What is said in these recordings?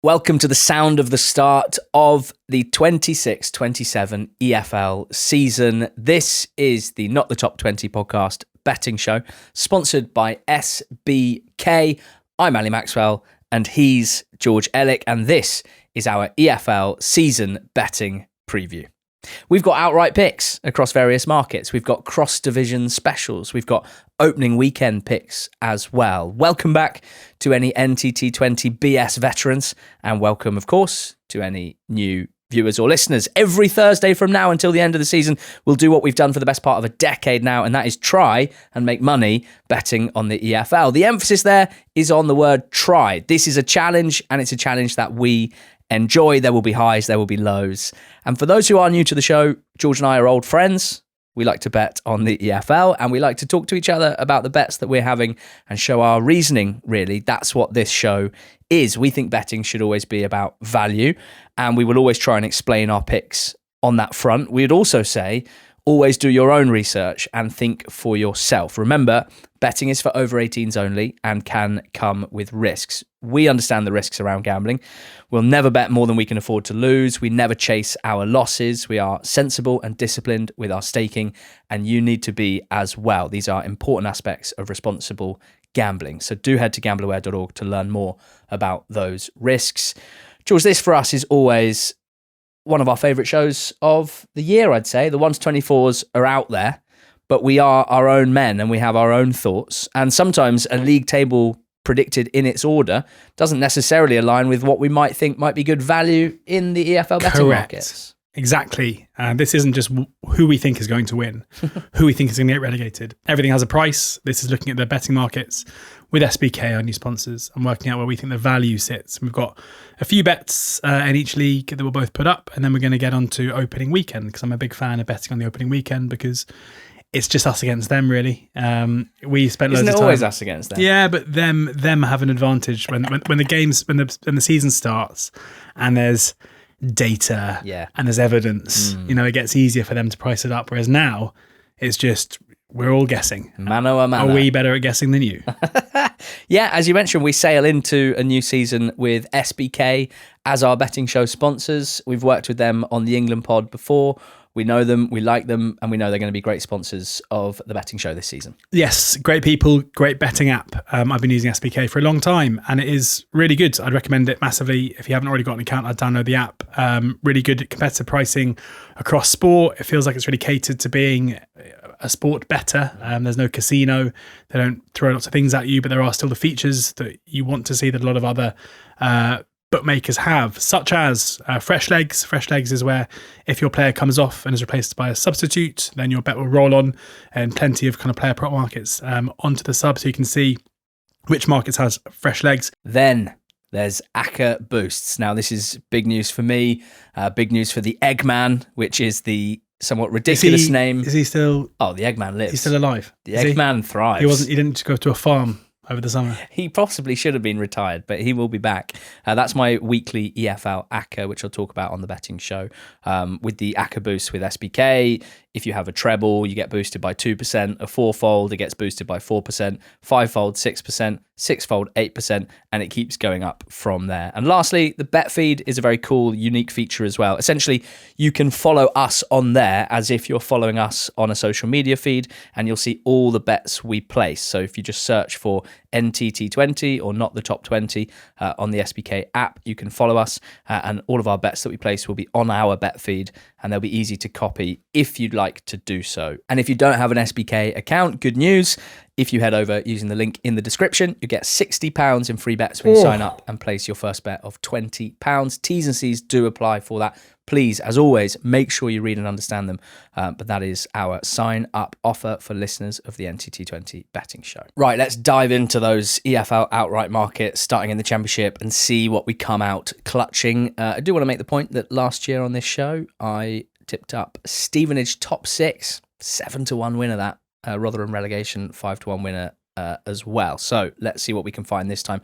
Welcome to the sound of the start of the 26-27 EFL season. This is the Not the Top 20 podcast betting show, sponsored by SBK. I'm Ali Maxwell, and he's George Ellick, and this is our EFL season betting preview. We've got outright picks across various markets. We've got cross-division specials. We've got opening weekend picks as well. Welcome back to any NTT20 BS veterans, and welcome, of course, to any new viewers or listeners. Every Thursday from now until the end of the season, we'll do what we've done for the best part of a decade now, and that is try and make money betting on the EFL. The emphasis there is on the word try. This is a challenge, and it's a challenge that we enjoy. There will be highs, there will be lows. And for those who are new to the show, George and I are old friends. We like to bet on the EFL, and we like to talk to each other about the bets that we're having and show our reasoning, really. That's what this show is. We think betting should always be about value, and we will always try and explain our picks on that front. We'd also say, always do your own research and think for yourself. Remember, betting is for over 18s only and can come with risks. We understand the risks around gambling. We'll never bet more than we can afford to lose. We never chase our losses. We are sensible and disciplined with our staking, and you need to be as well. These are important aspects of responsible gambling. So do head to gambleaware.org to learn more about those risks. George, this for us is always one of our favourite shows of the year, I'd say. The 1-24s are out there, but we are our own men and we have our own thoughts. And sometimes a league table predicted in its order doesn't necessarily align with what we might think might be good value in the EFL betting markets. Exactly. This isn't just who we think is going to win, who we think is going to get relegated. Everything has a price. This is looking at the betting markets with SBK, our new sponsors, and working out where we think the value sits. And we've got a few bets in each league that we'll both put up, and then we're going to get on to opening weekend, because I'm a big fan of betting on the opening weekend, because it's just us against them, really. We spent loads of time. Isn't it always us against them? Yeah, but them have an advantage when the season starts, and there's data and there's evidence. It gets easier for them to price it up. Whereas now, it's just we're all guessing. Mano a mano. Are we better at guessing than you? Yeah, as you mentioned, we sail into a new season with SBK as our betting show sponsors. We've worked with them on the England pod before. We know them, we like them, and we know they're going to be great sponsors of the betting show this season. Yes, great people, great betting app. I've been using SBK for a long time, and it is really good. I'd recommend it massively. If you haven't already got an account, I'd download the app. Really good competitive pricing across sport. It feels like it's really catered to being a sport better. There's no casino. They don't throw lots of things at you, but there are still the features that you want to see that a lot of other bookmakers have, such as fresh legs. Fresh legs is where if your player comes off and is replaced by a substitute, then your bet will roll on, and plenty of kind of player prop markets onto the sub, so you can see which markets has fresh legs. Then there's ACCA boosts. Now this is big news for me, big news for the Eggman, which is the somewhat ridiculous name. Is he still? Oh, the Eggman lives. He's still alive. The Eggman thrives. He didn't go to a farm over the summer. He possibly should have been retired, but he will be back. That's my weekly EFL ACCA, which I'll talk about on the betting show. With the ACCA boost with SBK, if you have a treble, you get boosted by 2%. A fourfold, it gets boosted by 4%. Fivefold, 6%. Sixfold, 8%. And it keeps going up from there. And lastly, the bet feed is a very cool, unique feature as well. Essentially, you can follow us on there as if you're following us on a social media feed, and you'll see all the bets we place. So if you just search for NTT20 or Not the Top 20 on the SBK app, you can follow us, and all of our bets that we place will be on our bet feed, and they'll be easy to copy if you'd like to do so. And if you don't have an SBK account, good news. If you head over using the link in the description, you get £60 in free bets when you sign up and place your first bet of £20. T's and C's do apply for that. Please, as always, make sure you read and understand them. But that is our sign up offer for listeners of the NTT20 betting show. Right, let's dive into those EFL outright markets starting in the Championship and see what we come out clutching. I do want to make the point that last year on this show, I tipped up Stevenage top 6, 7-1 winner that. Rotherham relegation, 5-1 winner as well. So let's see what we can find this time.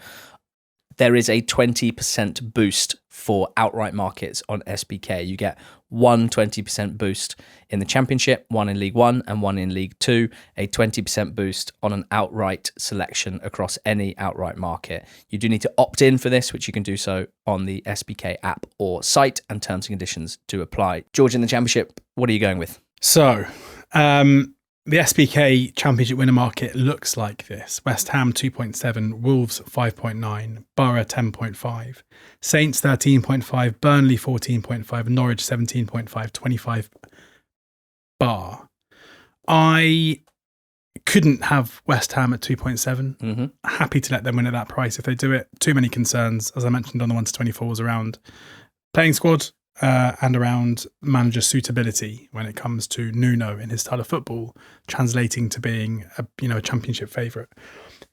there is a 20% boost for outright markets on SBK. You get one 20% boost in the Championship, one in League One and one in League Two, a 20% boost on an outright selection across any outright market. You do need to opt in for this, which you can do so on the SBK app or site, and terms and conditions do apply. George, in the Championship, what are you going with? So, the SBK Championship winner market looks like this. West Ham 2.7, Wolves 5.9, Borough 10.5, Saints 13.5, Burnley 14.5, Norwich 17.5, 25 bar. I couldn't have West Ham at 2.7. Mm-hmm. Happy to let them win at that price if they do it. Too many concerns, as I mentioned on the 1-24s, around playing squad, and around manager suitability when it comes to Nuno in his style of football, translating to being a Championship favourite.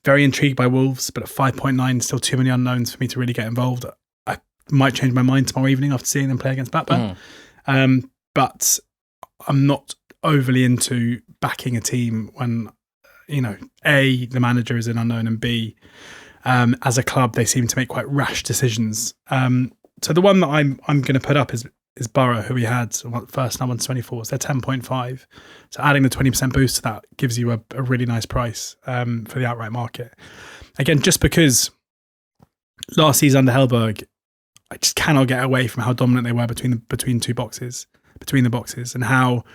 Very intrigued by Wolves, but at 5.9, still too many unknowns for me to really get involved. I might change my mind tomorrow evening after seeing them play against Blackburn. But I'm not overly into backing a team when, A, the manager is an unknown, and B, as a club, they seem to make quite rash decisions. So the one that I'm going to put up is Borough, who we had first now on 24s. They're 10.5. So adding the 20% boost to that gives you a really nice price for the outright market. Again, just because last season under Hellberg, I just cannot get away from how dominant they were between the boxes, and how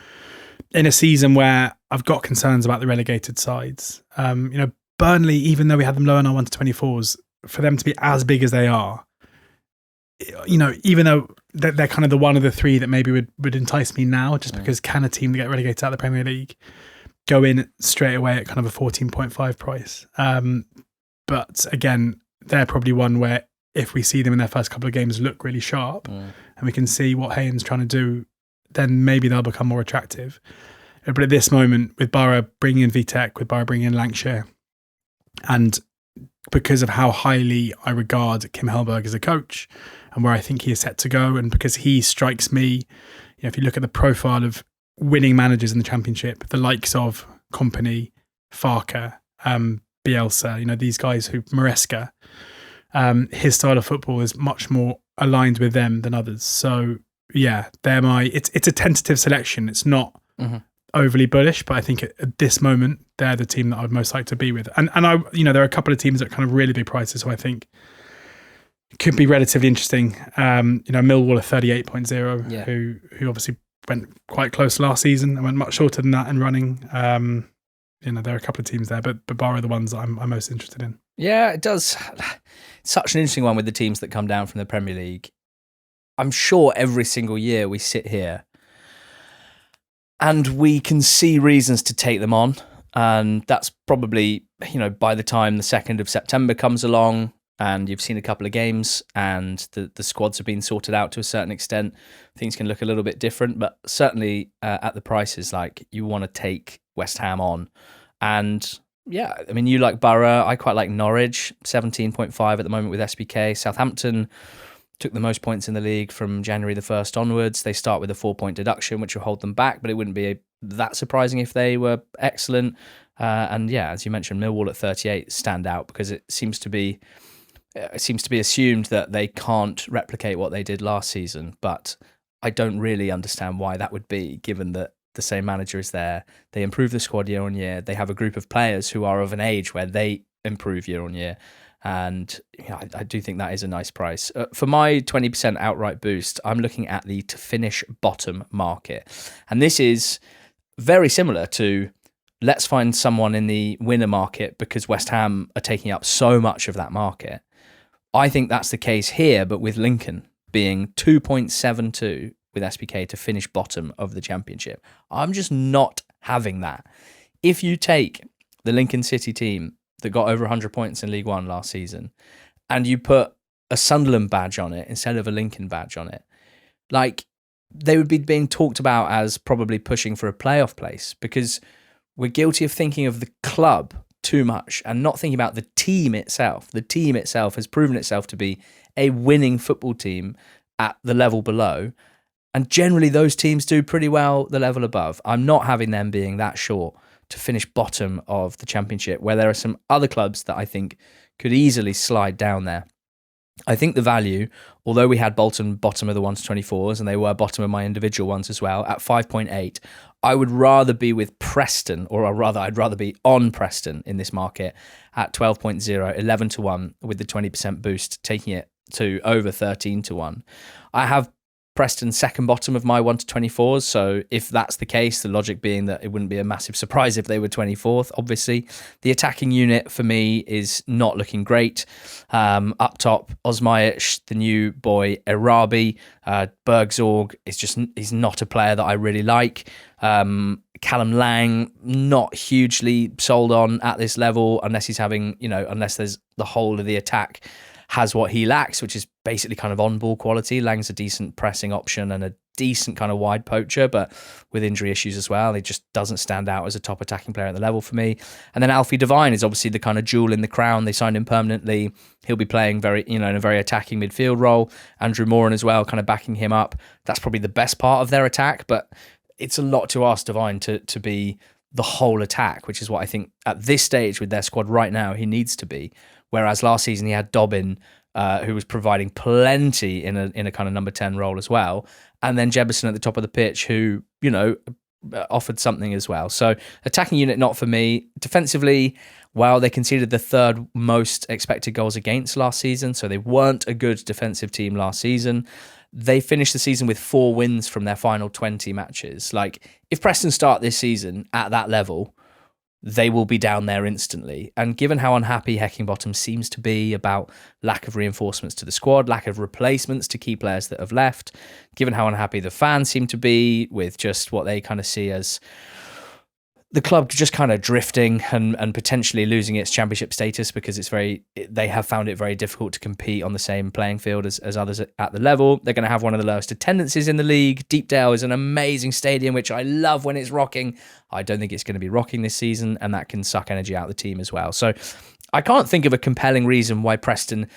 in a season where I've got concerns about the relegated sides, Burnley, even though we had them low on our 1-24s, for them to be as big as they are, even though they're kind of the one of the three that maybe would entice me now, just because can a team that get relegated out of the Premier League go in straight away at kind of a 14.5 price? But again, they're probably one where if we see them in their first couple of games look really sharp, and we can see what Hayden's trying to do, then maybe they'll become more attractive. But at this moment, with Borough bringing in Vitek, with Borough bringing in Lancashire, and because of how highly I regard Kim Hellberg as a coach and where I think he is set to go, and because he strikes me, if you look at the profile of winning managers in the Championship, the likes of Kompany, Farke, Bielsa, these guys who Maresca, his style of football is much more aligned with them than others. So yeah, it's a tentative selection. It's not overly bullish, but I think at this moment they're the team that I'd most like to be with. And I, there are a couple of teams at kind of really big prices who I think could be relatively interesting. Millwall at 38.0, who obviously went quite close last season and went much shorter than that in running. There are a couple of teams there, but Borough are the ones I'm most interested in. Yeah, it does. It's such an interesting one with the teams that come down from the Premier League. I'm sure every single year we sit here and we can see reasons to take them on. And that's probably, by the time the 2nd of September comes along and you've seen a couple of games and the squads have been sorted out to a certain extent, things can look a little bit different. But certainly at the prices, like, you want to take West Ham on. And yeah, I mean, you like Borough. I quite like Norwich, 17.5 at the moment with SBK. Southampton took the most points in the league from January the 1st onwards. They start with a 4-point deduction, which will hold them back, but it wouldn't be that surprising if they were excellent. And yeah, as you mentioned, Millwall at 38 stand out because it seems to be assumed that they can't replicate what they did last season. But I don't really understand why that would be, given that the same manager is there. They improve the squad year on year. They have a group of players who are of an age where they improve year on year. And I do think that is a nice price. For my 20% outright boost, I'm looking at the to finish bottom market. And this is very similar to let's find someone in the winner market because West Ham are taking up so much of that market. I think that's the case here, but with Lincoln being 2.72 with SBK to finish bottom of the Championship. I'm just not having that. If you take the Lincoln City team that got over 100 points in League One last season, and you put a Sunderland badge on it instead of a Lincoln badge on it, like, they would be being talked about as probably pushing for a playoff place, because we're guilty of thinking of the club too much and not thinking about the team itself. The team itself has proven itself to be a winning football team at the level below, and generally those teams do pretty well the level above. I'm not having them being that short to finish bottom of the Championship, where there are some other clubs that I think could easily slide down there. I think the value, although we had Bolton bottom of the 1-24s and they were bottom of my individual ones as well, at 5.8, I would rather be with Preston, or rather I'd rather be on Preston in this market at 12.0, 11 to 1 with the 20% boost, taking it to over 13 to 1. I have Preston second bottom of my 1-24s. So if that's the case, the logic being that it wouldn't be a massive surprise if they were 24th, obviously. The attacking unit for me is not looking great. Up top, Osmajic, the new boy, Erabi, Bergzorg he's not a player that I really like. Callum Lang, not hugely sold on at this level unless he's having, unless there's the whole of the attack has what he lacks, which is basically kind of on-ball quality. Lang's a decent pressing option and a decent kind of wide poacher, but with injury issues as well, he just doesn't stand out as a top attacking player at the level for me. And then Alfie Devine is obviously the kind of jewel in the crown. They signed him permanently. He'll be playing in a very attacking midfield role. Andrew Moran as well, kind of backing him up. That's probably the best part of their attack, but it's a lot to ask Devine to be the whole attack, which is what I think at this stage with their squad right now he needs to be. Whereas last season he had Dobbin, who was providing plenty in a kind of number 10 role as well, and then Jebison at the top of the pitch, who offered something as well. So attacking unit not for me. Defensively, well, they conceded the third most expected goals against last season, so they weren't a good defensive team last season. They finished the season with 4 wins from their final 20 matches. Like, if Preston start this season at that level, they will be down there instantly. And given how unhappy Heckingbottom seems to be about lack of reinforcements to the squad, lack of replacements to key players that have left, given how unhappy the fans seem to be with just what they kind of see as the club just kind of drifting and potentially losing its championship status, because they have found it very difficult to compete on the same playing field as others at the level. They're going to have one of the lowest attendances in the league. Deepdale is an amazing stadium, which I love when it's rocking. I don't think it's going to be rocking this season, and that can suck energy out of the team as well. So I can't think of a compelling reason why Preston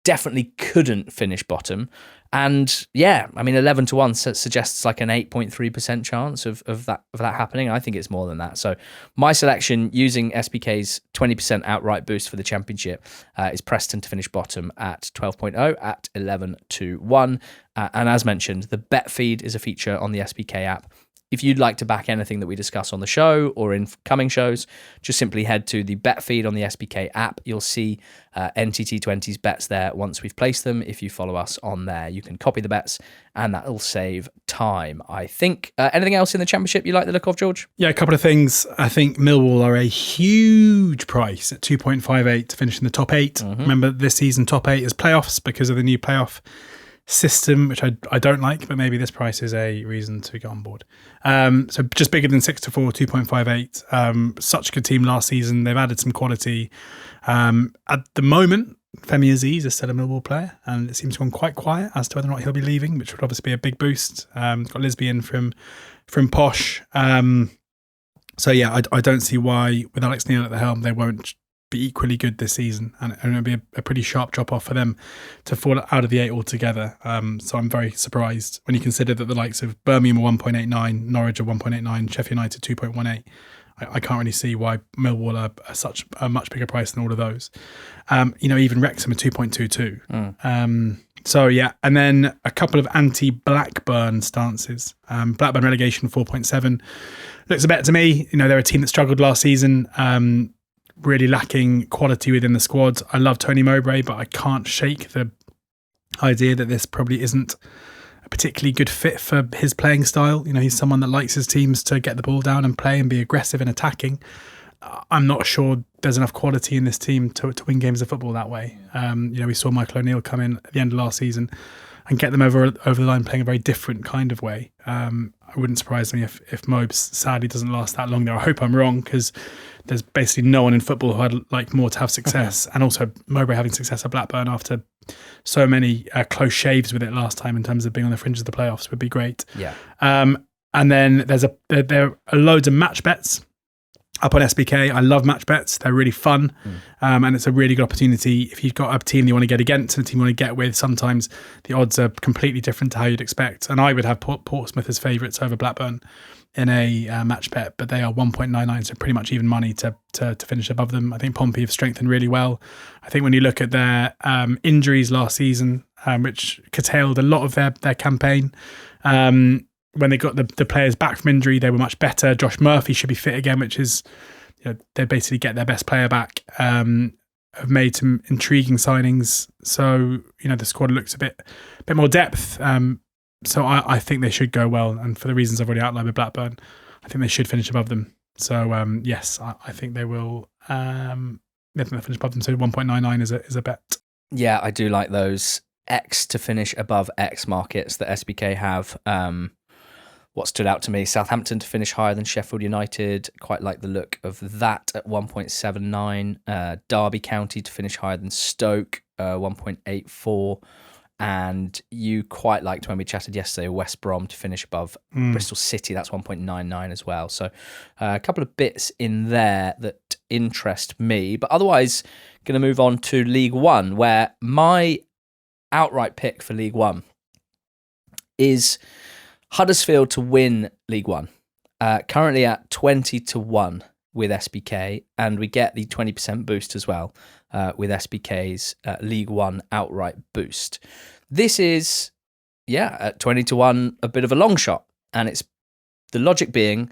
definitely couldn't finish bottom. And yeah, I mean, 11 to 1 suggests like an 8.3% chance of that happening. I think it's more than that. So my selection using SBK's 20% outright boost for the championship is Preston to finish bottom at 12.0 at 11 to 1. And as mentioned, the bet feed is a feature on the SBK app. If you'd like to back anything that we discuss on the show or in coming shows, just simply head to the bet feed on the SBK app. You'll see NTT20's bets there once we've placed them. If you follow us on there, you can copy the bets and that'll save time, I think. Anything else in the championship you like the look of, George? Yeah, a couple of things. I think Millwall are a huge price at 2.58 to finish in the top 8. Mm-hmm. Remember, this season top 8 is playoffs because of the new playoff system, which I don't like, but maybe this price is a reason to get on board. So just bigger than 6 to 4, 2.58. Such a good team last season. They've added some quality. At the moment, Femi Aziz is still a Millwall player, and it seems to have gone quite quiet as to whether or not he'll be leaving, which would obviously be a big boost. Got Lisbon from Posh. So yeah, I don't see why with Alex Neil at the helm they won't be equally good this season, and it'll be a pretty sharp drop off for them to fall out of the 8 altogether. So I'm very surprised when you consider that the likes of Birmingham are 1.89, Norwich are 1.89, Sheffield United 2.18. I can't really see why Millwall are such a much bigger price than all of those. Even Wrexham are 2.22. So yeah, and then a couple of anti-Blackburn stances. Blackburn relegation 4.7 looks a bet to me. They're a team that struggled last season. Really lacking quality within the squad. I love Tony Mowbray, but I can't shake the idea that this probably isn't a particularly good fit for his playing style. He's someone that likes his teams to get the ball down and play and be aggressive and attacking. I'm not sure there's enough quality in this team to win games of football that way. We saw Michael O'Neill come in at the end of last season and get them over the line playing a very different kind of way. It wouldn't surprise me if Mobes sadly doesn't last that long there. I hope I'm wrong, because there's basically no one in football who I'd like more to have success. And also Mowbray having success at Blackburn after so many close shaves with it last time in terms of being on the fringes of the playoffs would be great. Yeah. And then there are loads of match bets. up on SBK. I love match bets. They're really fun. And it's a really good opportunity. If you've got a team you want to get against and a team you want to get with, sometimes the odds are completely different to how you'd expect. And I would have Portsmouth as favourites over Blackburn in a match bet, but they are 1.99, so pretty much even money to finish above them. I think Pompey have strengthened really well. I think when you look at their injuries last season, which curtailed a lot of their campaign, when they got the players back from injury, they were much better. Josh Murphy should be fit again, which is, they basically get their best player back. Have made some intriguing signings, so the squad looks a bit more depth. So I think they should go well, and for the reasons I've already outlined with Blackburn, I think they should finish above them. So yes, I think they will. I think they'll finish above them. So 1.99 is a bet. Yeah, I do like those X to finish above X markets that SBK have. What stood out to me, Southampton to finish higher than Sheffield United. Quite like the look of that at 1.79. Derby County to finish higher than Stoke, 1.84. And you quite liked when we chatted yesterday, West Brom to finish above Bristol City. That's 1.99 as well. So a couple of bits in there that interest me. But otherwise, going to move on to League One, where my outright pick for League One is Huddersfield to win League One, currently at 20-1 with SBK, and we get the 20% boost as well with SBK's League One outright boost. This is, at 20-1, a bit of a long shot, and it's the logic being,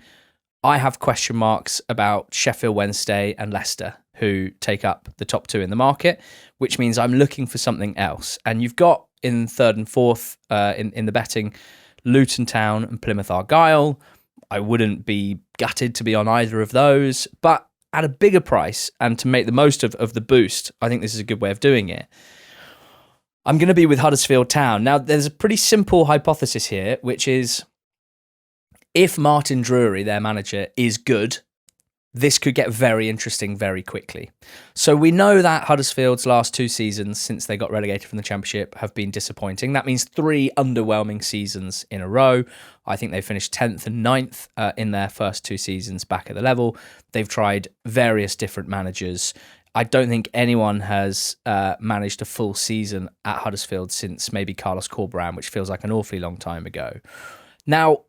I have question marks about Sheffield Wednesday and Leicester, who take up the top two in the market, which means I'm looking for something else. And you've got in third and fourth in the betting, Luton Town and Plymouth Argyle. I wouldn't be gutted to be on either of those, but at a bigger price and to make the most of the boost, I think this is a good way of doing it. I'm going to be with Huddersfield Town. Now, there's a pretty simple hypothesis here, which is if Martin Drury, their manager, is good, this could get very interesting very quickly. So we know that Huddersfield's last two seasons since they got relegated from the Championship have been disappointing. That means 3 underwhelming seasons in a row. I think they finished 10th and 9th in their first 2 seasons back at the level. They've tried various different managers. I don't think anyone has managed a full season at Huddersfield since maybe Carlos Corberán, which feels like an awfully long time ago. Now,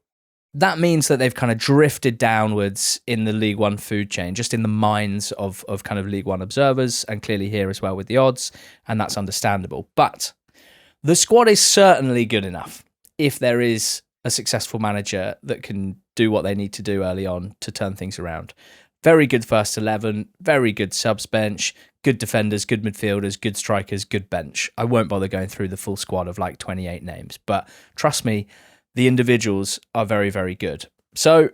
that means that they've kind of drifted downwards in the League One food chain, just in the minds of kind of League One observers, and clearly here as well with the odds, and that's understandable. But the squad is certainly good enough if there is a successful manager that can do what they need to do early on to turn things around. Very good first 11, very good subs bench, good defenders, good midfielders, good strikers, good bench. I won't bother going through the full squad of like 28 names, but trust me, the individuals are very, very good. So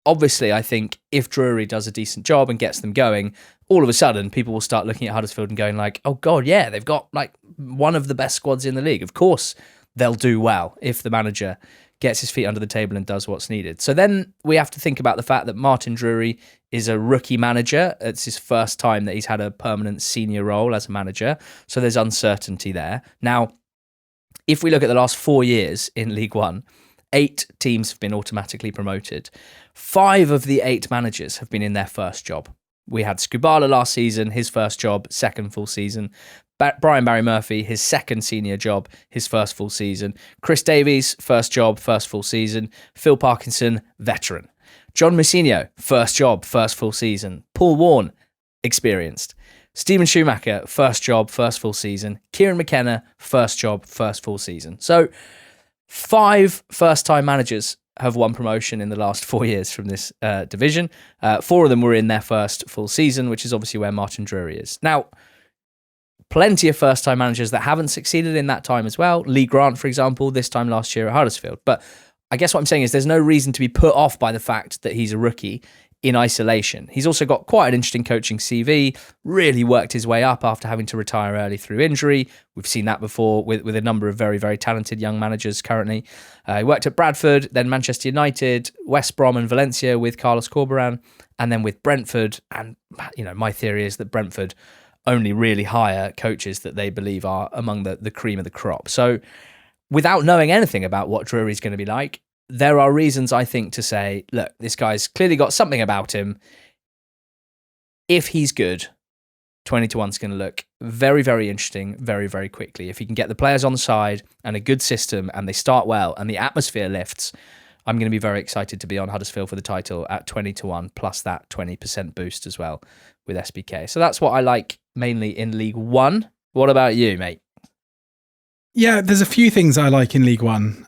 obviously, I think if Drury does a decent job and gets them going, all of a sudden people will start looking at Huddersfield and going like, oh God, yeah, they've got like one of the best squads in the league. Of course, they'll do well if the manager gets his feet under the table and does what's needed. So then we have to think about the fact that Martin Drury is a rookie manager. It's his first time that he's had a permanent senior role as a manager. So there's uncertainty there. Now, if we look at the last 4 years in League One, 8 teams have been automatically promoted. 5 of the 8 managers have been in their first job. We had Skubala last season, his first job, second full season. Brian Barry Murphy, his second senior job, his first full season. Chris Davies, first job, first full season. Phil Parkinson, veteran. John Mousinho, first job, first full season. Paul Warne, experienced. Stephen Schumacher, first job, first full season. Kieran McKenna, first job, first full season. So 5 first-time managers have won promotion in the last 4 years from this division. 4 of them were in their first full season, which is obviously where Martin Drury is. Now, plenty of first-time managers that haven't succeeded in that time as well. Lee Grant, for example, this time last year at Huddersfield. But I guess what I'm saying is there's no reason to be put off by the fact that he's a rookie in isolation. He's also got quite an interesting coaching CV, really worked his way up after having to retire early through injury. We've seen that before with a number of very, very talented young managers currently. He worked at Bradford, then Manchester United, West Brom and Valencia with Carlos Corberán, and then with Brentford. And, my theory is that Brentford only really hire coaches that they believe are among the cream of the crop. So without knowing anything about what Drury's going to be like, there are reasons, I think, to say, look, this guy's clearly got something about him. if he's good, 20 to 1 is going to look very, very interesting very, very quickly. If he can get the players on side and a good system and they start well and the atmosphere lifts, I'm going to be very excited to be on Huddersfield for the title at 20 to 1 plus that 20% boost as well with SBK. So that's what I like mainly in League One. What about you, mate? Yeah, there's a few things I like in League One.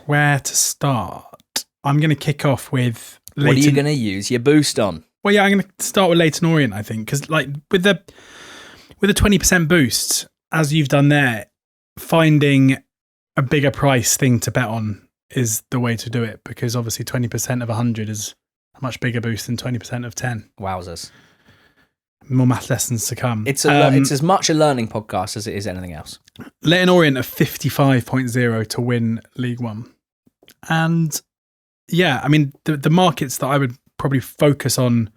Where to start? I'm going to kick off with Leighton. What are you going to use your boost on? Well, yeah, I'm going to start with Leighton Orient, I think, because like with the 20% boost, as you've done there, finding a bigger price thing to bet on is the way to do it, because obviously 20% of 100 is a much bigger boost than 20% of 10. Wowzers. More math lessons to come. It's as much a learning podcast as it is anything else. Leighton Orient at 55.0 to win League One. And yeah, I mean, the markets that I would probably focus on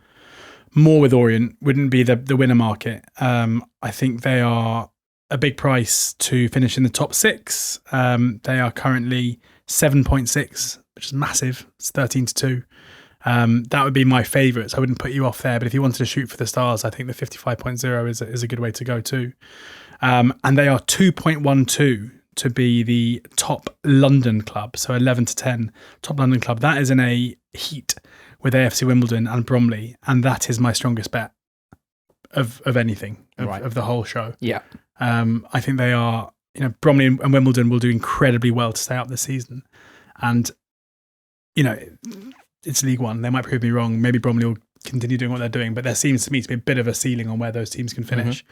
more with Orient wouldn't be the winner market. I think they are a big price to finish in the top 6. They are currently 7.6, which is massive. It's 13 to 2. That would be my favourites. I wouldn't put you off there, but if you wanted to shoot for the stars, I think the 55.0 is a good way to go too. And they are 2.12 to be the top London club, so 11 to 10 top London club. That is in a heat with AFC Wimbledon and Bromley, and that is my strongest bet of anything of the whole show. Yeah, I think they are. Bromley and Wimbledon will do incredibly well to stay up this season, and it's League One. They might prove me wrong. Maybe Bromley will continue doing what they're doing, but there seems to me to be a bit of a ceiling on where those teams can finish.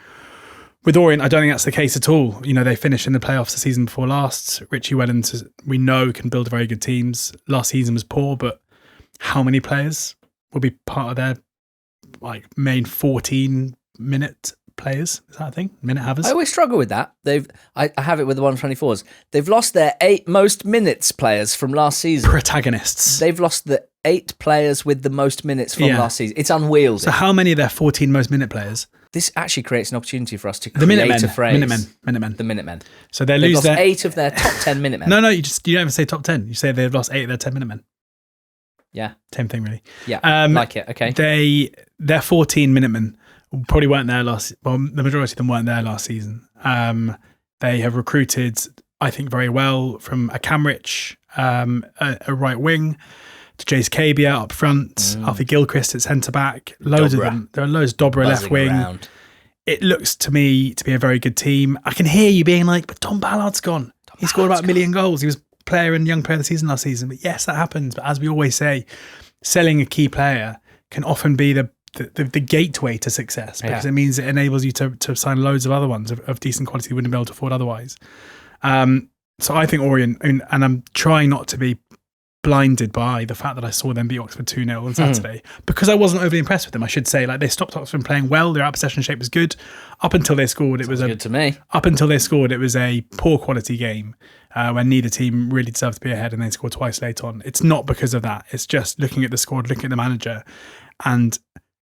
With Orient, I don't think that's the case at all. They finished in the playoffs the season before last. Richie Wellens, we know, can build very good teams. Last season was poor, but how many players will be part of their main 14-minute players? Is that a thing? Minute havers? I always struggle with that. I have it with the 124s. They've lost their 8 most minutes players from last season. Protagonists. They've lost the 8 players with the most minutes from last season. It's unwieldy. So how many of their 14 most minute players? This actually creates an opportunity for us to create a phrase. Minutemen. The Minutemen. So they've lost 8 of their top 10 Minutemen. No, you don't even say top 10. You say they've lost 8 of their 10 Minutemen. Yeah. Same thing, really. Yeah, like it. Okay. Their 14 Minutemen probably weren't there the majority of them weren't there last season. They have recruited, I think, very well from a Camrich, a right wing, to Jace Cabia up front, Alfie Gilchrist at centre back, loads of them. There are loads. Dobra left wing. Around. It looks to me to be a very good team. I can hear you being like, but Tom Ballard's gone. He scored about 1 million goals. He was player and young player of the season last season. But yes, that happens. But as we always say, selling a key player can often be the gateway to success, because it means it enables you to sign loads of other ones of decent quality you wouldn't be able to afford otherwise. So I think Orient, and I'm trying not to be blinded by the fact that I saw them beat Oxford 2-0 on Saturday, because I wasn't overly impressed with them. I should say, they stopped Oxford from playing well. Their out possession shape was good. Up until they scored, it was good to me. Up until they scored, it was a poor quality game when neither team really deserved to be ahead, and they scored twice late on. It's not because of that. It's just looking at the squad, looking at the manager, and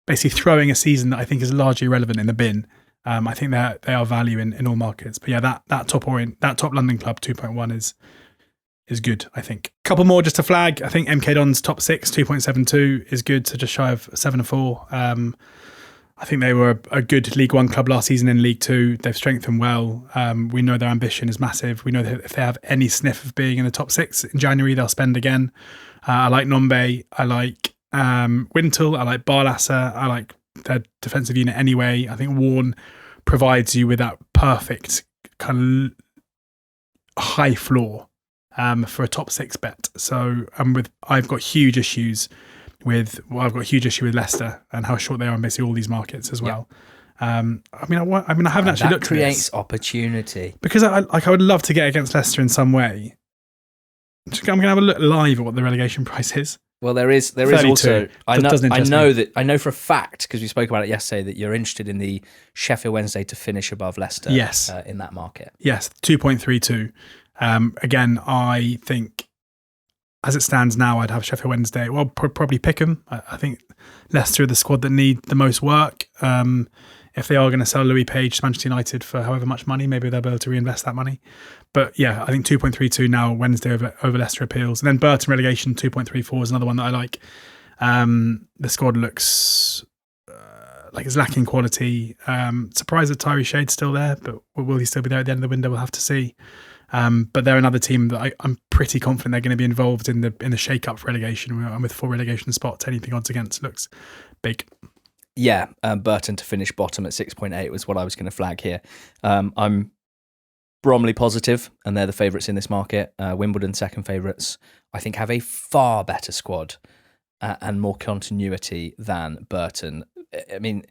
basically throwing a season that I think is largely irrelevant in the bin. I think they are value in all markets. But yeah, that top London club 2.1 is good, I think. Couple more just to flag. I think MK Dons top 6, 2.72 is good, so just shy of 7-4. I think they were a good League One club last season in League Two. They've strengthened well. We know their ambition is massive. We know that if they have any sniff of being in the top 6 in January, they'll spend again. I like Nombe. I like Wintle. I like Barlasser. I like their defensive unit anyway. I think Warren provides you with that perfect kind of high floor for a top 6 bet. So I've got huge issues with Leicester and how short they are in basically all these markets as well. I haven't actually looked at this. That creates opportunity, because I would love to get against Leicester in some way. I'm going to have a look live at what the relegation price is. Well, there is 32. Also. I know for a fact, because we spoke about it yesterday, that you're interested in the Sheffield Wednesday to finish above Leicester. Yes, in that market. Yes, 2.32. Again, I think as it stands now, I'd have Sheffield Wednesday. Well, probably pick them. I think Leicester are the squad that need the most work. If they are going to sell Louis Page to Manchester United for however much money, maybe they'll be able to reinvest that money. But yeah, I think 2.32 now, Wednesday over Leicester appeals. And then Burton relegation, 2.34 is another one that I like. The squad looks like is lacking quality. Surprised that Tyree Shade's still there, but will he still be there at the end of the window? We'll have to see. But they're another team that I'm pretty confident they're going to be involved in the shake-up for relegation. And with 4 relegation spots, anything odds against looks big. Yeah, Burton to finish bottom at 6.8 was what I was going to flag here. I'm Bromley positive, and they're the favourites in this market. Wimbledon second favourites, I think, have a far better squad and more continuity than Burton. I mean,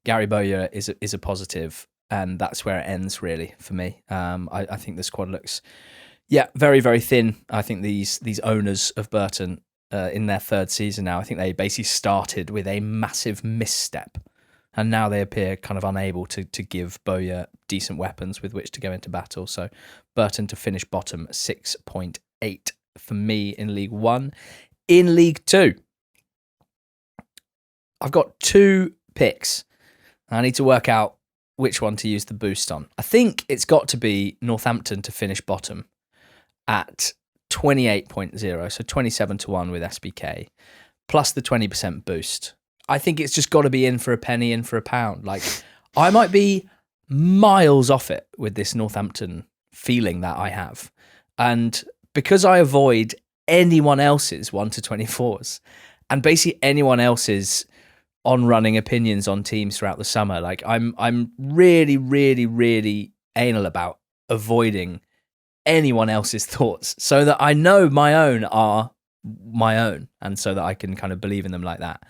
Gary Bowyer is a positive, and that's where it ends really for me. I think the squad looks, very, very thin. I think these owners of Burton in their third season now, I think they basically started with a massive misstep, and now they appear kind of unable to give Bowyer decent weapons with which to go into battle. So Burton to finish bottom, 6.8 for me in League One. In League Two, I've got 2 picks. I need to work out which one to use the boost on. I think it's got to be Northampton to finish bottom at 28.0, so 27 to 1 with SBK, plus the 20% boost. I think it's just got to be in for a penny, in for a pound. Like, I might be miles off it with this Northampton feeling that I have. And because I avoid anyone else's 1 to 24s and basically anyone else's on-running opinions on teams throughout the summer, like I'm really, really, really anal about avoiding anyone else's thoughts so that I know my own are my own, and so that I can kind of believe in them like that.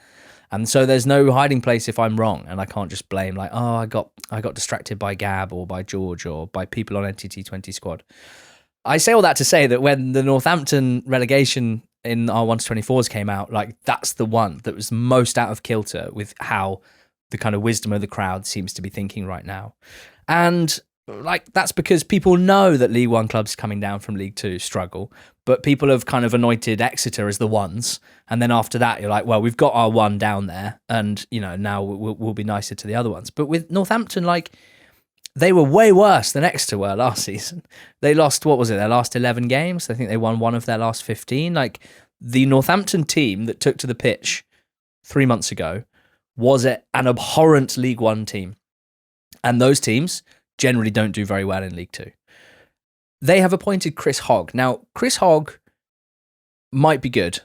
And so there's no hiding place if I'm wrong, and I can't just blame like, oh, I got distracted by Gab or by George or by people on NTT20 squad. I say all that to say that when the Northampton relegation in our 1 to 24s came out, like that's the one that was most out of kilter with how the kind of wisdom of the crowd seems to be thinking right now. And like that's because people know that League One clubs coming down from League Two struggle, but people have kind of anointed Exeter as the ones, and then after that you're like, well, we've got our one down there, and you know now we'll be nicer to the other ones. But with Northampton, like they were way worse than Exeter were last season. They lost, what was it, their last 11 games? I think they won 1 of their last 15. Like the Northampton team that took to the pitch 3 months ago was an abhorrent League One team, and those teams generally don't do very well in League Two. They have appointed Chris Hogg. Now, Chris Hogg might be good.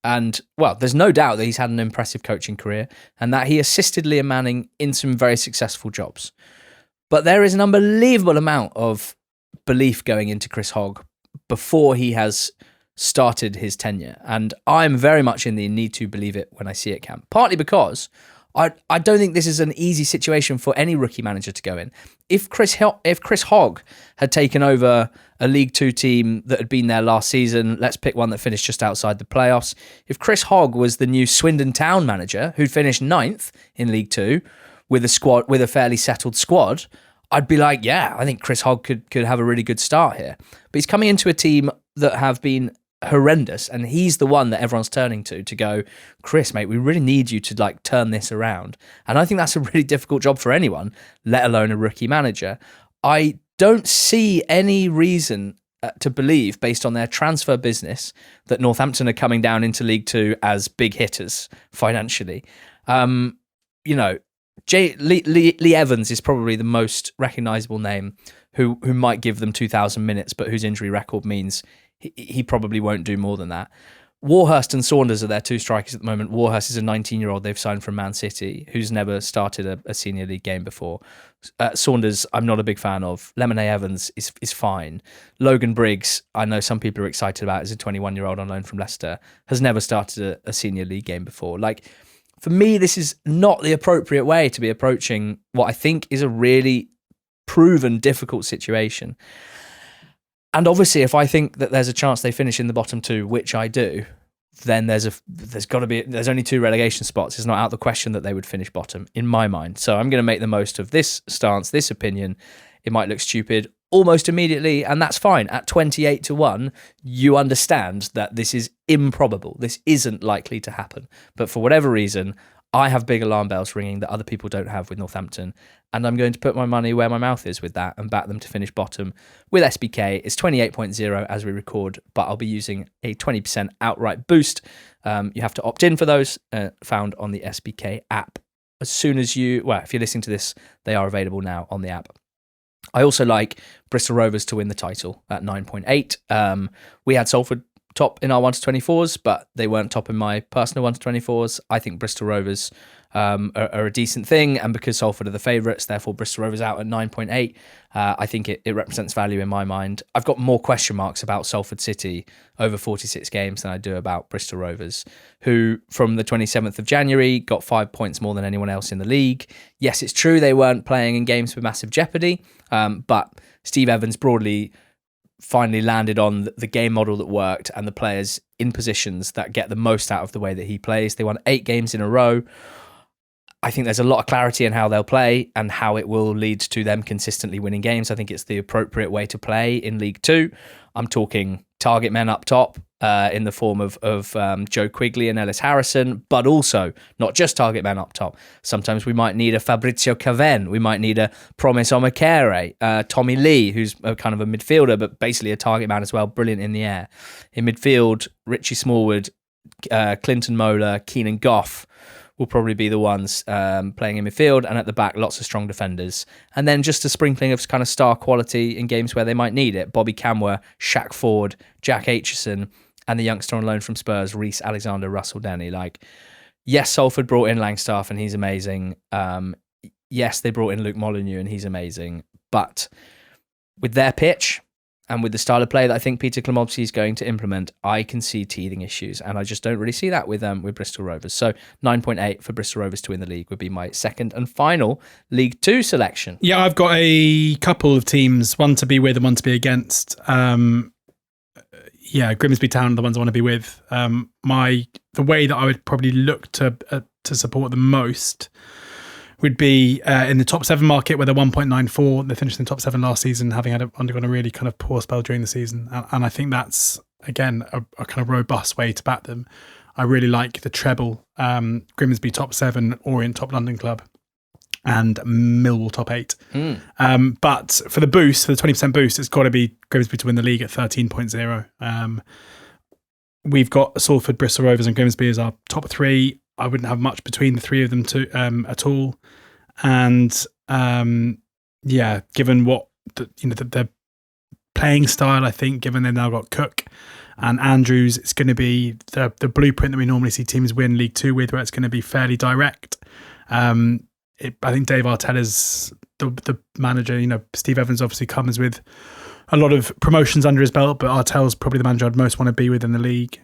And, well, there's no doubt that he's had an impressive coaching career and that he assisted Liam Manning in some very successful jobs. But there is an unbelievable amount of belief going into Chris Hogg before he has started his tenure. And I'm very much in the need to believe it when I see it camp. Partly because I don't think this is an easy situation for any rookie manager to go in. If Chris Hogg had taken over a League Two team that had been there last season, let's pick one that finished just outside the playoffs. If Chris Hogg was the new Swindon Town manager who'd finished 9th in League Two with a fairly settled squad, I'd be like, yeah, I think Chris Hogg could have a really good start here. But he's coming into a team that have been horrendous, and he's the one that everyone's turning to go, Chris, mate, we really need you to like turn this around. And I think that's a really difficult job for anyone, let alone a rookie manager. I don't see any reason to believe, based on their transfer business, that Northampton are coming down into League Two as big hitters financially. Lee Evans is probably the most recognisable name who might give them 2,000 minutes, but whose injury record means he probably won't do more than that. Warhurst and Saunders are their 2 strikers at the moment. Warhurst is a 19-year-old they've signed from Man City who's never started a senior league game before. Saunders, I'm not a big fan of. Lemonade Evans is fine. Logan Briggs, I know some people are excited about, is a 21-year-old on loan from Leicester, has never started a senior league game before. Like, for me, this is not the appropriate way to be approaching what I think is a really proven difficult situation. And obviously, if I think that there's a chance they finish in the bottom 2, which I do, then there's only 2 relegation spots. It's not out of the question that they would finish bottom in my mind. So I'm going to make the most of this stance, this opinion. It might look stupid almost immediately, and that's fine. At 28 to 1, you understand that this is improbable. This isn't likely to happen. But for whatever reason, I have big alarm bells ringing that other people don't have with Northampton, and I'm going to put my money where my mouth is with that and back them to finish bottom. With SBK, it's 28.0 as we record, but I'll be using a 20% outright boost. You have to opt in for those, found on the SBK app. as soon as if you're listening to this, they are available now on the app. I also like Bristol Rovers to win the title at 9.8. We had Salford top in our 1-24s, but they weren't top in my personal 1-24s. I think Bristol Rovers are a decent thing, and because Salford are the favourites, therefore Bristol Rovers out at 9.8. I think it represents value in my mind. I've got more question marks about Salford City over 46 games than I do about Bristol Rovers, who from the 27th of January got 5 points more than anyone else in the league. Yes, it's true they weren't playing in games with massive jeopardy, but Steve Evans broadly finally landed on the game model that worked and the players in positions that get the most out of the way that he plays. They won 8 games in a row. I think there's a lot of clarity in how they'll play and how it will lead to them consistently winning games. I think it's the appropriate way to play in League Two. I'm talking target men up top in the form of Joe Quigley and Ellis Harrison, but also not just target men up top. Sometimes we might need a Fabrizio Caven. We might need a Promise Omakere, Tommy Lee, who's a kind of a midfielder, but basically a target man as well, brilliant in the air. In midfield, Richie Smallwood, Clinton Mola, Keenan Goff will probably be the ones playing in midfield, and at the back, lots of strong defenders. And then just a sprinkling of kind of star quality in games where they might need it. Bobby Camwer, Shaq Ford, Jack Aitchison, and the youngster on loan from Spurs, Reece Alexander Russell Denny. Yes, Salford brought in Langstaff, and he's amazing. Yes, they brought in Luke Molyneux, and he's amazing. But with their pitch and with the style of play that I think Peter Klimowski is going to implement, I can see teething issues, and I just don't really see that with Bristol Rovers. So 9.8 for Bristol Rovers to win the league would be my second and final League Two selection. Yeah, I've got a couple of teams, one to be with and one to be against. Grimsby Town are the ones I want to be with. The way that I would probably look to support the most would be in the top 7 market, where they're 1.94. They finished in the top 7 last season, having undergone a really kind of poor spell during the season. And I think that's, again, a kind of robust way to back them. I really like the treble, Grimsby top 7, Orient top London club, and Millwall top 8. But for the boost, for the 20% boost, it's got to be Grimsby to win the league at 13.0. We've got Salford, Bristol Rovers and Grimsby as our top 3. I wouldn't have much between the 3 of them at all. And given what their playing style, I think, given they've now got Cook and Andrews, it's going to be the blueprint that we normally see teams win League Two with, where it's going to be fairly direct. I think Dave Artella's the manager. Steve Evans obviously comes with a lot of promotions under his belt, but Artella's probably the manager I'd most want to be with in the league.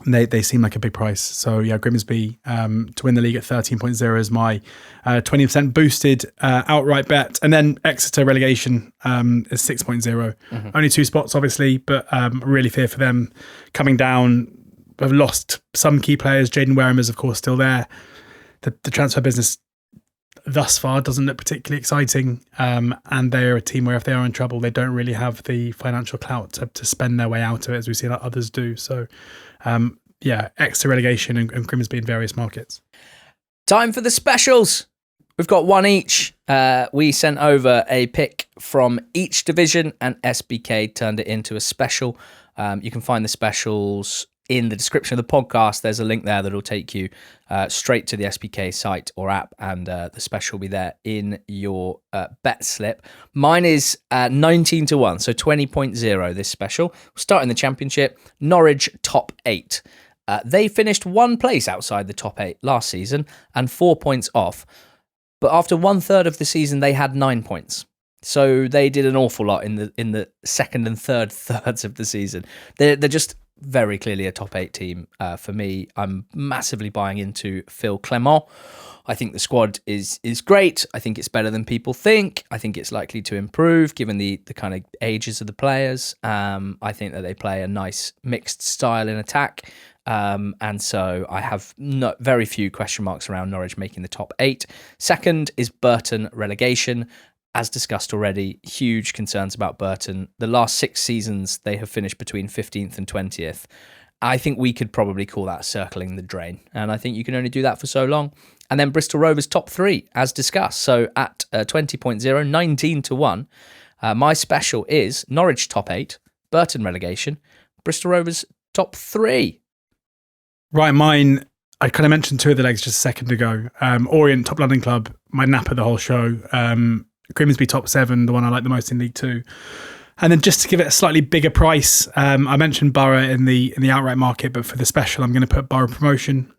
They seem like a big price. So yeah, Grimsby to win the league at 13.0 is my 20% boosted outright bet. And then Exeter relegation is 6.0. Only 2 spots, obviously, but really fear for them coming down. Have lost some key players. Jaden Wareham is, of course, still there. The transfer business thus far doesn't look particularly exciting. And they're a team where if they are in trouble, they don't really have the financial clout to spend their way out of it, as we see that others do. So Exeter relegation and Grimsby in various markets. Time for the specials. We've got one each. We sent over a pick from each division, and SBK turned it into a special. You can find the specials in the description of the podcast. There's a link there that'll take you straight to the SBK site or app, and the special will be there in your bet slip. Mine is 19-1, so 20.0 this special. We'll start in the Championship. Norwich top 8. They finished 1 place outside the top 8 last season and 4 points off. But after 1/3 of the season, they had 9 points. So they did an awful lot in the second and third thirds of the season. They're just very clearly a top 8 team for me. I'm massively buying into Phil Clement. I think the squad is great. I think it's better than people think. I think it's likely to improve given the kind of ages of the players. I think that they play a nice mixed style in attack. And so I have very few question marks around Norwich making the top 8. Second is Burton relegation. As discussed already, huge concerns about Burton. The last 6 seasons, they have finished between 15th and 20th. I think we could probably call that circling the drain. And I think you can only do that for so long. And then Bristol Rovers top 3, as discussed. So at 20.0, 19-1, my special is Norwich top 8, Burton relegation, Bristol Rovers top 3. Right, mine, I kind of mentioned two of the legs just a second ago. Orient, top London club, my napper the whole show. Grimsby, top 7, the one I like the most in League 2. And then just to give it a slightly bigger price, I mentioned Borough in the outright market, but for the special, I'm going to put Borough Promotion.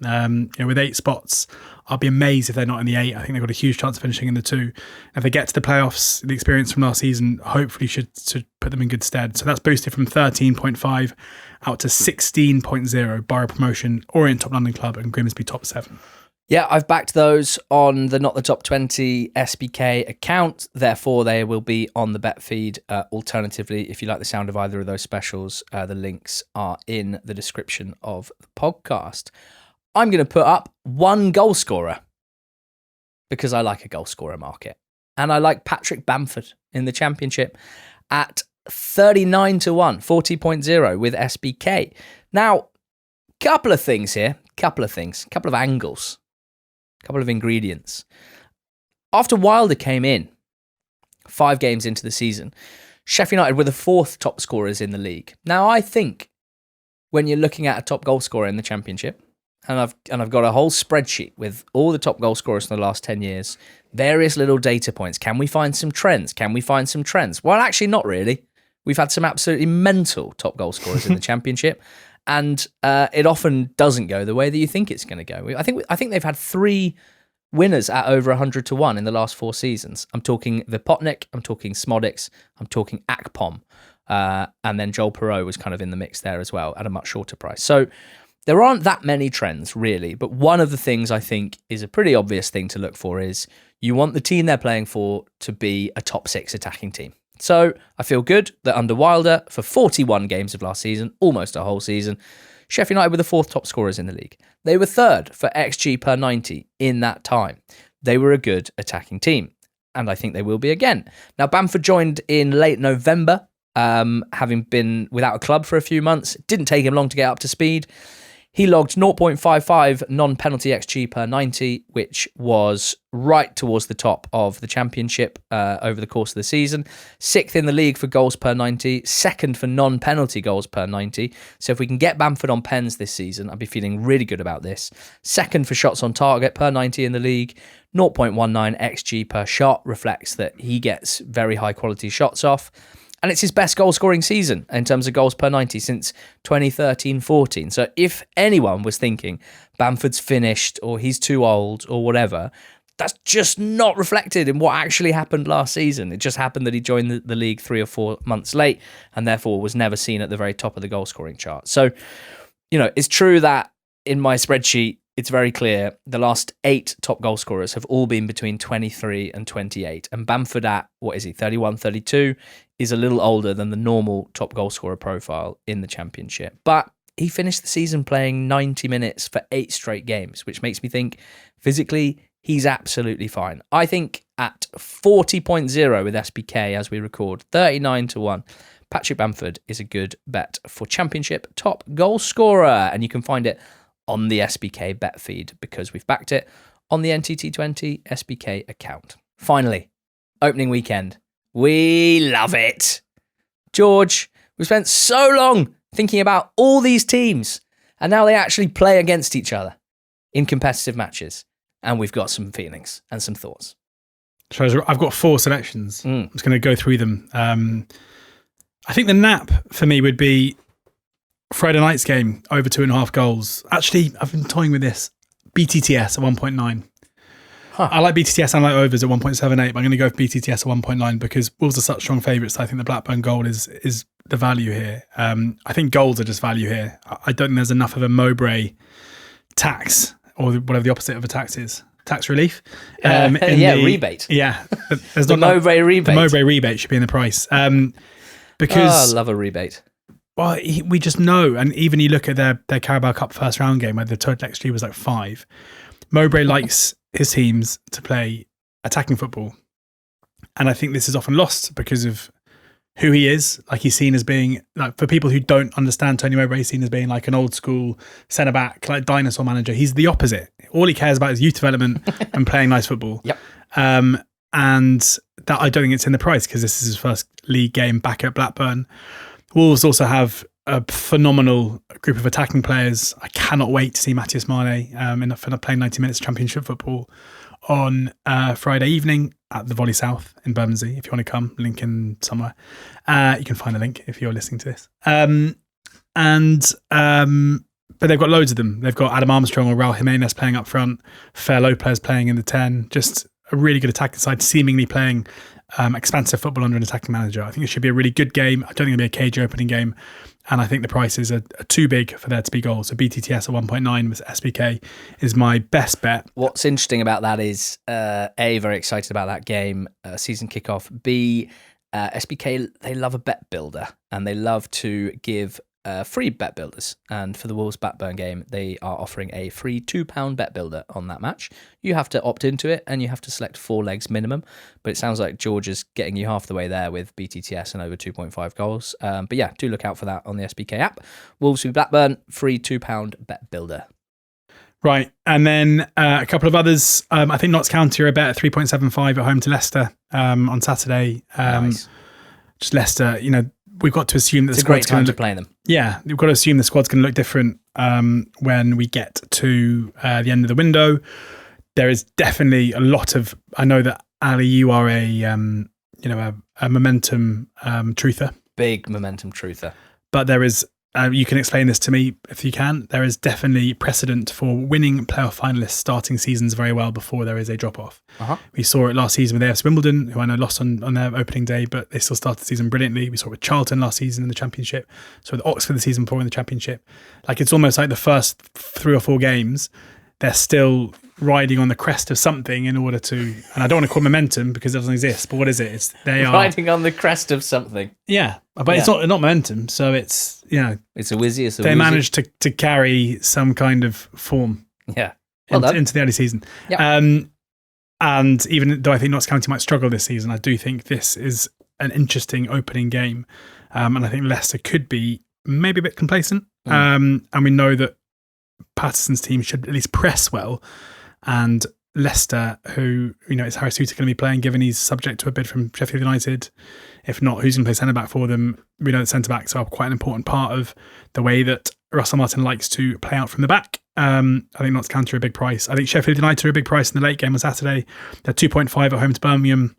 With 8 spots, I'll be amazed if they're not in the 8. I think they've got a huge chance of finishing in the 2. If they get to the playoffs, the experience from last season hopefully should put them in good stead. So that's boosted from 13.5 out to 16.0. Borough Promotion, Orient top London club, and Grimsby top 7. Yeah, I've backed those on the Not the Top 20 SBK account. Therefore, they will be on the bet feed. Alternatively, if you like the sound of either of those specials, the links are in the description of the podcast. I'm going to put up one goal scorer because I like a goal scorer market. And I like Patrick Bamford in the Championship at 39 to 1, 40.0 with SBK. Now, couple of things here, couple of angles. Couple of ingredients. After Wilder came in, 5 games into the season, Sheffield United were the 4th top scorers in the league. Now, I think when you're looking at a top goal scorer in the Championship, and I've got a whole spreadsheet with all the top goal scorers in the last 10 years, various little data points. Can we find some trends? Well, actually, not really. We've had some absolutely mental top goal scorers in the Championship. And it often doesn't go the way that you think it's going to go. I think they've had 3 winners at over 100 to 1 in the last 4 seasons. I'm talking Vipotnik, I'm talking Smodics, I'm talking Akpom, and then Joel Perreault was kind of in the mix there as well at a much shorter price. So there aren't that many trends really, but one of the things I think is a pretty obvious thing to look for is you want the team they're playing for to be a top 6 attacking team. So I feel good that under Wilder, for 41 games of last season, almost a whole season, Sheffield United were the 4th top scorers in the league. They were 3rd for XG per 90 in that time. They were a good attacking team, and I think they will be again. Now, Bamford joined in late November, having been without a club for a few months. It didn't take him long to get up to speed. He logged 0.55 non-penalty XG per 90, which was right towards the top of the Championship over the course of the season. 6th in the league for goals per 90, 2nd for non-penalty goals per 90. So if we can get Bamford on pens this season, I'd be feeling really good about this. 2nd for shots on target per 90 in the league. 0.19 XG per shot reflects that he gets very high quality shots off. And it's his best goal-scoring season in terms of goals per 90 since 2013-14. So if anyone was thinking Bamford's finished or he's too old or whatever, that's just not reflected in what actually happened last season. It just happened that he joined the league 3 or 4 months late and therefore was never seen at the very top of the goal-scoring chart. So, it's true that in my spreadsheet, it's very clear the last 8 top goal scorers have all been between 23 and 28. And Bamford at, 31, 32, is a little older than the normal top goal scorer profile in the Championship. But he finished the season playing 90 minutes for 8 straight games, which makes me think physically he's absolutely fine. I think at 40.0 with SBK as we record, 39 to 1, Patrick Bamford is a good bet for Championship top goal scorer. And you can find it on the SBK bet feed because we've backed it on the NTT20 SBK account. Finally, opening weekend. We love it. George, we spent so long thinking about all these teams and now they actually play against each other in competitive matches. And we've got some feelings and some thoughts. So I've got 4 selections. I'm just going to go through them. I think the nap for me would be Friday night's game, over 2.5 goals. Actually, I've been toying with this. BTTS at 1.9. Huh. I like BTTS and I like overs at 1.78, but I'm going to go for BTTS at 1.9 because Wolves are such strong favourites. I think the Blackburn goal is the value here. I think goals are just value here. I don't think there's enough of a Mowbray tax, or whatever the opposite of a tax is. Tax relief? Rebate. Yeah. There's the Mowbray rebate. The Mowbray rebate should be in the price. Because I love a rebate. Well, we just know, and even you look at their Carabao Cup first round game where the total XG was like 5. Mowbray likes his teams to play attacking football, and I think this is often lost because of who he is. Like he's seen as being, like for people who don't understand Tony Mowbray, he's seen as being like an old school centre back, like dinosaur manager. He's the opposite. All he cares about is youth development and playing nice football. Yep. And that I don't think it's in the price because this is his first league game back at Blackburn. Wolves also have a phenomenal group of attacking players. I cannot wait to see Matthias Mane playing 90 minutes Championship football on Friday evening at the Volley South in Bermondsey. If you want to come, link in somewhere. You can find a link if you're listening to this. But they've got loads of them. They've got Adam Armstrong or Raul Jimenez playing up front, Fer Lopez playing in the 10, just a really good attacking side, seemingly playing expansive football under an attacking manager. I think it should be a really good game. I don't think it'll be a cage opening game. And I think the prices are too big for there to be goals. So BTTS at 1.9 with SBK is my best bet. What's interesting about that is, A, very excited about that game, season kickoff. B, SBK, they love a bet builder and they love to give free bet builders. And for the Wolves Blackburn game, they are offering a free £2 bet builder on that match. You have to opt into it and you have to select 4 legs minimum. But it sounds like George is getting you half the way there with BTTS and over 2.5 goals. But yeah, do look out for that on the SBK app. Wolves v Blackburn, free £2 bet builder. Right. And then a couple of others. I think Notts County are a bet at 3.75 at home to Leicester on Saturday. Nice. Just Leicester, we've got to assume that it's a great time to play them. Yeah, we've got to assume the squad's going to look different when we get to the end of the window. There is definitely a lot of. I know that Ali, you are a momentum truther, big momentum truther. But there is. You can explain this to me if you can. There is definitely precedent for winning playoff finalists starting seasons very well before there is a drop-off. Uh-huh. We saw it last season with AFC Wimbledon, who I know lost on their opening day, but they still started the season brilliantly. We saw it with Charlton last season in the Championship. So with Oxford the season before in the Championship. Like it's almost like the first 3 or 4 games, they're still riding on the crest of something in order to, and I don't want to call it momentum because it doesn't exist, but what is it? They are riding on the crest of something. Yeah, but it's not momentum, so it's, it's a whizzy. They managed to carry some kind of form into the early season. Yep. And even though I think Notts County might struggle this season, I do think this is an interesting opening game. And I think Leicester could be maybe a bit complacent. And we know that Patterson's team should at least press well. And Leicester, who, is Harry Souttar going to be playing, given he's subject to a bid from Sheffield United? If not, who's going to play centre-back for them? We know that centre-backs are quite an important part of the way that Russell Martin likes to play out from the back. I think Notts County are a big price. I think Sheffield United are a big price in the late game on Saturday. They're 2.5 at home to Birmingham.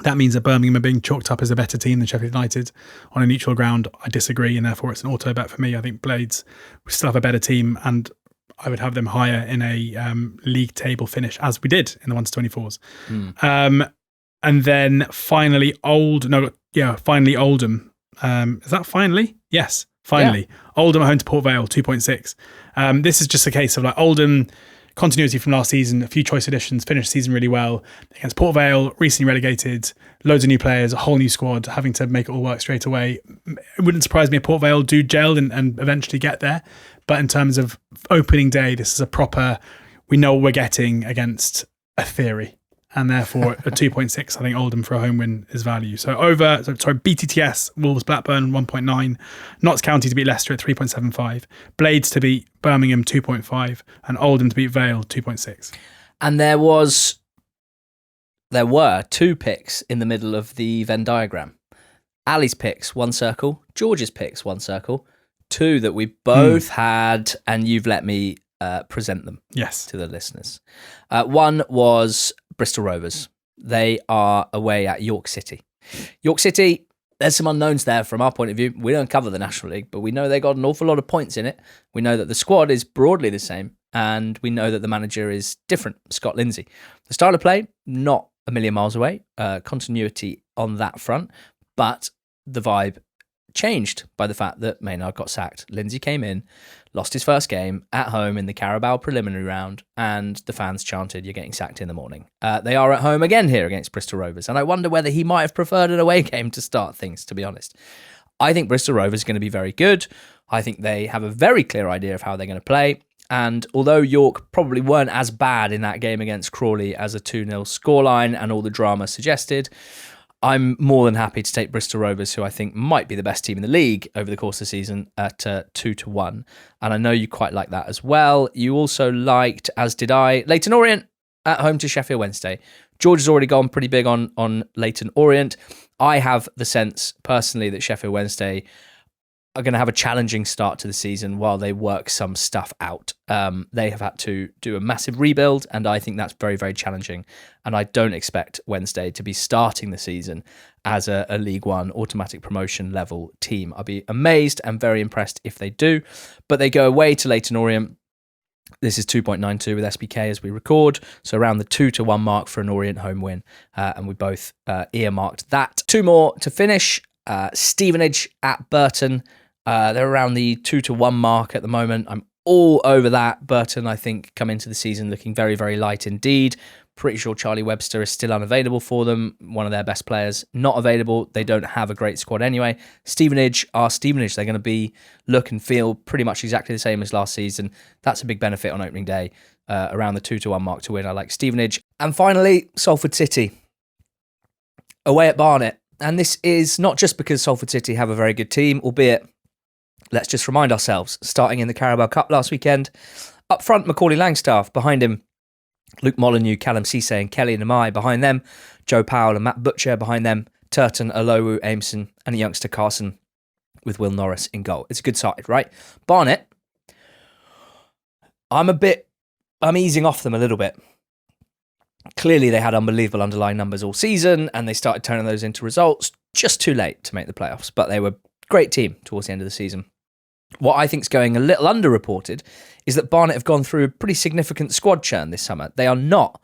That means that Birmingham are being chalked up as a better team than Sheffield United on a neutral ground. I disagree, and therefore it's an auto bet for me. I think Blades still have a better team, and I would have them higher in a league table finish, as we did in the 1-24s. And then finally, Oldham. Is that finally? Yes, finally. Yeah. Oldham at home to Port Vale, 2.6. This is just a case of like Oldham, continuity from last season, a few choice additions, finished the season really well. Against Port Vale, recently relegated, loads of new players, a whole new squad, having to make it all work straight away. It wouldn't surprise me if Port Vale do gel and eventually get there. But in terms of opening day, this is a proper, we know what we're getting against a theory. And therefore, a 2.6, I think Oldham for a home win is value. So BTTS, Wolves Blackburn 1.9, Notts County to beat Leicester at 3.75, Blades to beat Birmingham 2.5, and Oldham to beat Vale 2.6. And there were 2 picks in the middle of the Venn diagram. Ali's picks, 1 circle, George's picks, 1 circle, 2 that we both had, and you've let me present them to the listeners. 1 was Bristol Rovers. They are away at York City. York City, there's some unknowns there from our point of view. We don't cover the National League, but we know they got an awful lot of points in it. We know that the squad is broadly the same, and we know that the manager is different, Scott Lindsay. The style of play, not a million miles away. Continuity on that front, but the vibe changed by the fact that Maynard got sacked. Lindsay came in, lost his first game at home in the Carabao preliminary round, and the fans chanted, "You're getting sacked in the morning." They are at home again here against Bristol Rovers, and I wonder whether he might have preferred an away game to start things, to be honest. I think Bristol Rovers are going to be very good. I think they have a very clear idea of how they're going to play, and although York probably weren't as bad in that game against Crawley as a 2-0 scoreline and all the drama suggested, I'm more than happy to take Bristol Rovers, who I think might be the best team in the league over the course of the season, at 2-1. And I know you quite like that as well. You also liked, as did I, Leyton Orient at home to Sheffield Wednesday. George has already gone pretty big on Leyton Orient. I have the sense, personally, that Sheffield Wednesday are going to have a challenging start to the season while they work some stuff out. They have had to do a massive rebuild, and I think that's very, very challenging. And I don't expect Wednesday to be starting the season as a League One automatic promotion level team. I'll be amazed and very impressed if they do. But they go away to Leyton Orient. This is 2.92 with SBK as we record, so around the 2-1 mark for an Orient home win, and we both earmarked that. Two more to finish. Stevenage at Burton. They're around the 2-1 mark at the moment. I'm all over that. Burton, I think, come into the season looking very, very light indeed. Pretty sure Charlie Webster is still unavailable for them. One of their best players not available. They don't have a great squad anyway. Stevenage are Stevenage. They're going to look and feel pretty much exactly the same as last season. That's a big benefit on opening day. Around the 2-1 mark to win. I like Stevenage. And finally, Salford City. Away at Barnet. And this is not just because Salford City have a very good team, albeit, let's just remind ourselves, starting in the Carabao Cup last weekend, up front, Macaulay Langstaff, behind him, Luke Molyneux, Callum Cisse and Kelly Namai, behind them, Joe Powell and Matt Butcher, behind them, Turton, Alowu, Ameson, and a youngster Carson with Will Norris in goal. It's a good side, right? Barnet, I'm easing off them a little bit. Clearly, they had unbelievable underlying numbers all season, and they started turning those into results just too late to make the playoffs. But they were a great team towards the end of the season. What I think is going a little underreported is that Barnet have gone through a pretty significant squad churn this summer. They are not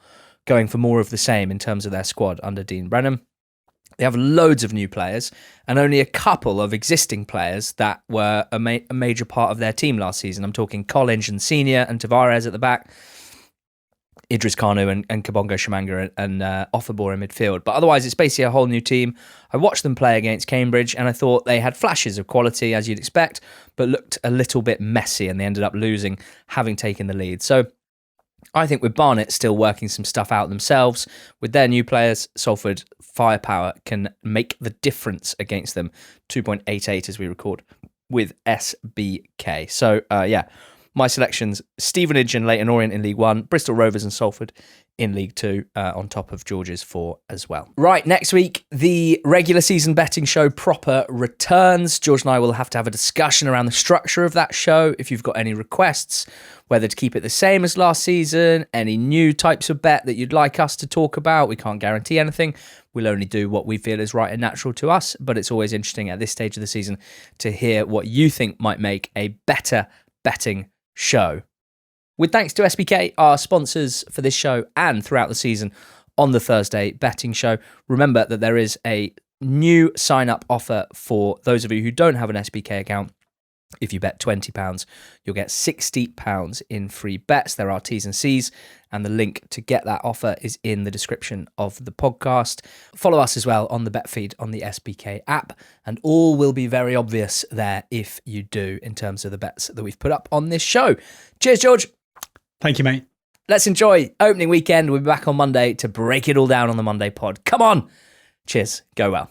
going for more of the same in terms of their squad under Dean Brennan. They have loads of new players and only a couple of existing players that were a major part of their team last season. I'm talking Collins and Senior and Tavares at the back, Idris Kanu and Kabongo Shamanga and Offerbor in midfield. But otherwise, it's basically a whole new team. I watched them play against Cambridge and I thought they had flashes of quality, as you'd expect, but looked a little bit messy and they ended up losing, having taken the lead. So I think with Barnet still working some stuff out themselves, with their new players, Salford firepower can make the difference against them. 2.88 as we record with SBK. So, my selections, Stevenage and Leyton Orient in League One, Bristol Rovers and Salford in League Two, on top of George's 4 as well. Right, next week, the regular season betting show proper returns. George and I will have to have a discussion around the structure of that show. If you've got any requests, whether to keep it the same as last season, any new types of bet that you'd like us to talk about, we can't guarantee anything. We'll only do what we feel is right and natural to us, but it's always interesting at this stage of the season to hear what you think might make a better betting show. With thanks to SBK, our sponsors for this show and throughout the season on the Thursday betting show. Remember that there is a new sign-up offer for those of you who don't have an SBK account. If you bet £20, you'll get £60 in free bets. There are T's and C's, and the link to get that offer is in the description of the podcast. Follow us as well on the bet feed on the SBK app, and all will be very obvious there if you do in terms of the bets that we've put up on this show. Cheers, George. Thank you, mate. Let's enjoy opening weekend. We'll be back on Monday to break it all down on the Monday pod. Come on. Cheers. Go well.